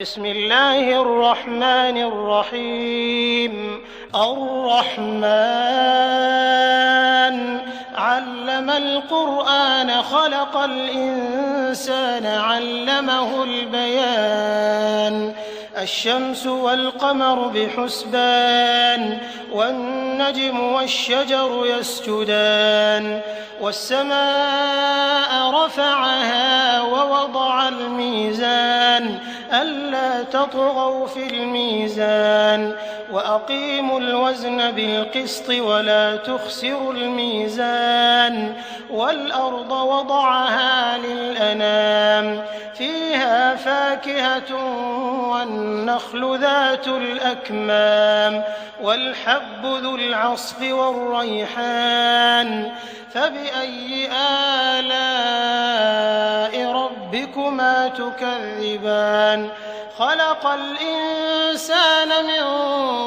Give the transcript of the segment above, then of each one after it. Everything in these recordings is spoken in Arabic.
بسم الله الرحمن الرحيم. الرحمن علم القرآن خلق الإنسان علمه البيان. الشمس والقمر بحسبان والنجم والشجر يسجدان والسماء رفعها ووضع الميزان ألا تطغوا في الميزان وأقيموا الوزن بالقسط ولا تخسروا الميزان والأرض وضعها للأنام فيها فاكهة والنخل ذات الأكمام والحب ذو العصف والريحان فبأي آلاء ربكما تكذبان. خلق الإنسان من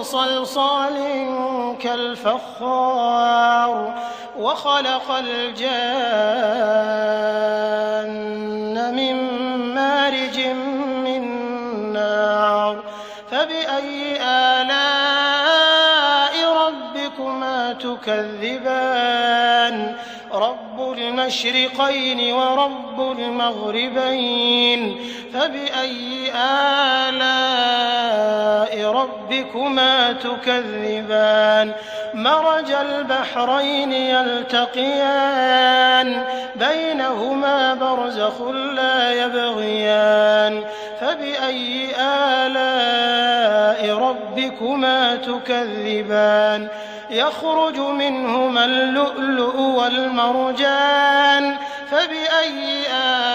صلصال كالفخار وخلق الجان من مارج من نار فبأي آلاء ربكما تكذبان. رب المشرقين ورب المغربين فبأي آلاء ربكما تكذبان. مرج البحرين يلتقيان بينهما برزخ لا يبغيان فبأي آلاء ربكما تكذبان. يخرج منهما اللؤلؤ والمرجان فبأي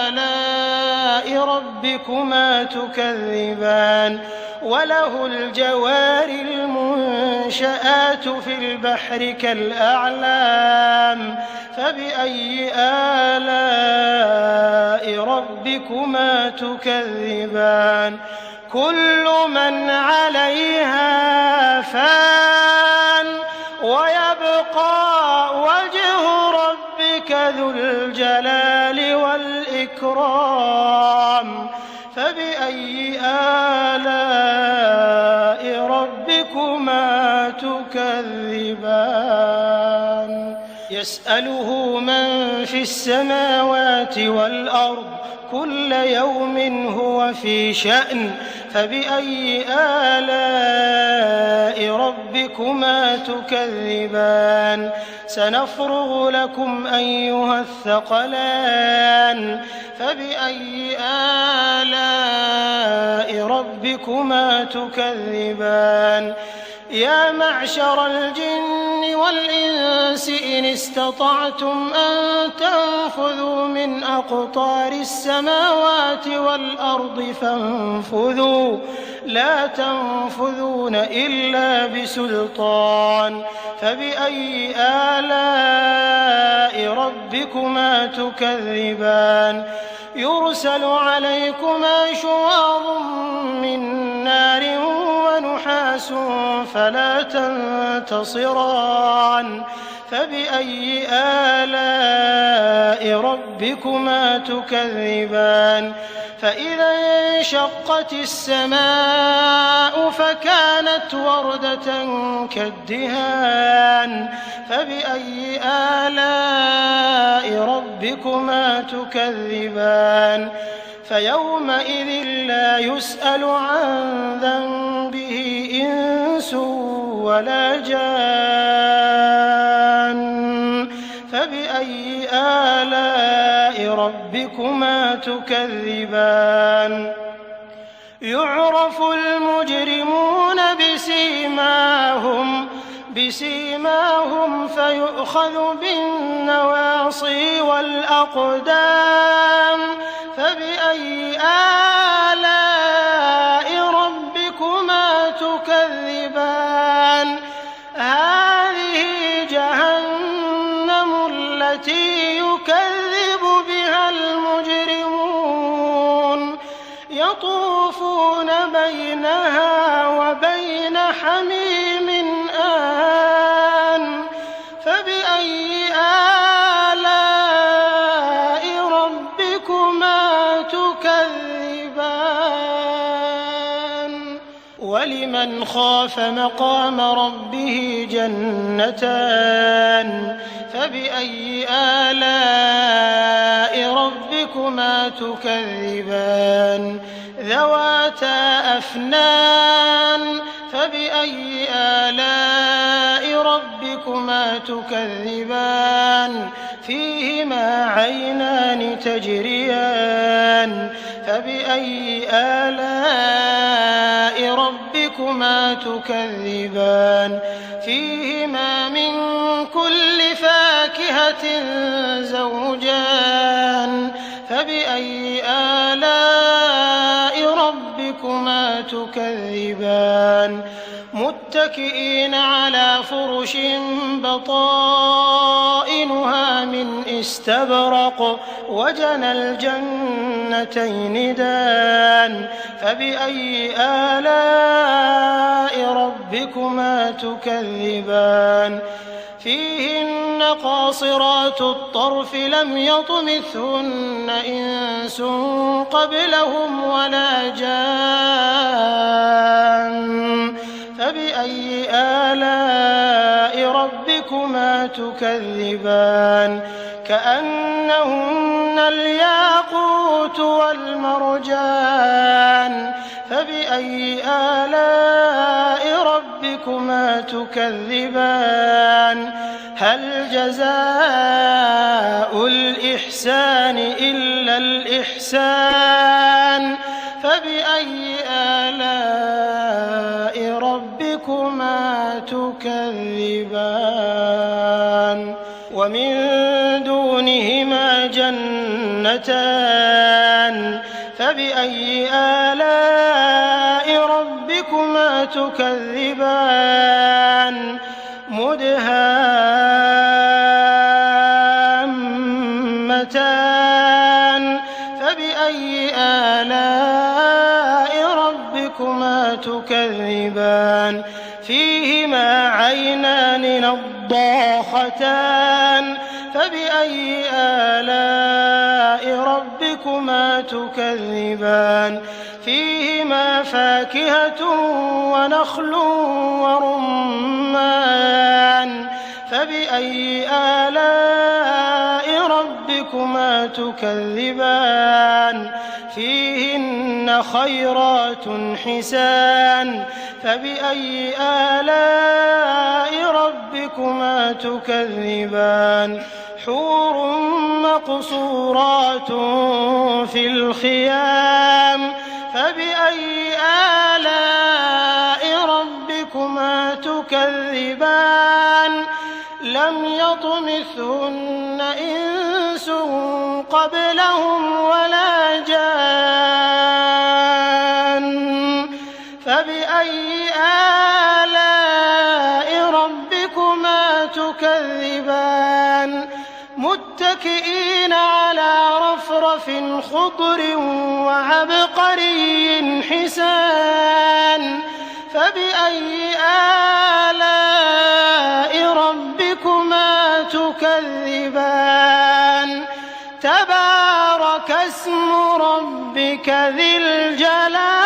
آلاء ربكما تكذبان. وله الجوار المنشآت في البحر كالأعلام فبأي آلاء ربكما تكذبان. كل من عليها فان ويبقى وجه ربك ذو الجلال والإكرام فبأي آلاء ربكما تكذبان. يسأله من في السماوات والأرض كل يوم هو في شأن فبأي آلاء ربكما تكذبان. سنفرغ لكم أيها الثقلان فبأي آلاء ربكما تكذبان. يا معشر الجن والإنس إن استطعتم أن تنفذوا من أقطار السماوات والأرض فانفذوا لا تنفذون إلا بسلطان فبأي آلاء ربكما تكذبان. يرسل عليكما شواظ من نار ونحاس فلا تنتصران فبأي آلاء ربكما تكذبان. فإذا انشقت السماء فكانت وردة كالدهان فبأي آلاء ربكما تكذبان. فيومئذ لا يسأل عن ذنبه إنس ولا جان فبأي آلاء ربكما تكذبان. يعرف المجرمون بسيماهم فيؤخذ بالنواصي والأقدام فبأي آلاء ربكما تكذبان. هذه جهنم التي يكذب بها المجرمون يطوفون بينها وبين حميم آن فبأي آلاء ربكما ولمن خاف مقام ربه جنتان فبأي آلاء ربكما تكذبان ذواتا أفنان فبأي آلاء ربكما تكذبان فيهما عينان تجريان فبأي آلاء ربكما تكذبان فيهما من كل فاكهة زوجان فبأي آلاء ربكما تكذبان متكئين على فرش بطائنها من استبرق وجنى الجنتين دان فبأي آلاء ربكما تكذبان فيهن قاصرات الطرف لم يطمثهن إنس قبلهم ولا جان فبأي آلاء ربكما تكذبان كأنهن الياقوت والمرجان فبأي آلاء ربكما تكذبان هل جزاء الإحسان إلا الإحسان فبأي آلاء ربكما تكذبان ومن دونهما جنتان فبأي آلاء ربكما تكذبان مدهامتان فبأي آلاء ربكما تكذبان فيهما عينان نضاختان فبأي آلاء ربكما تكذبان فيهما فاكهة ونخل ورمان فبأي آلاء ربكما تكذبان فيهن خيرات حسان فبأي آلاء ربكما تكذبان حور مقصورات في الخيام فبأي آلاء ربكما تكذبان لم يطمثهن إنس قبلهم ولا جان فبأي آلاء ربكما تكذبان متكئين على رفرف خضر وعبقري حسان فبأي آلاء ربكما تكذبان تبارك اسم ربك ذي الجلال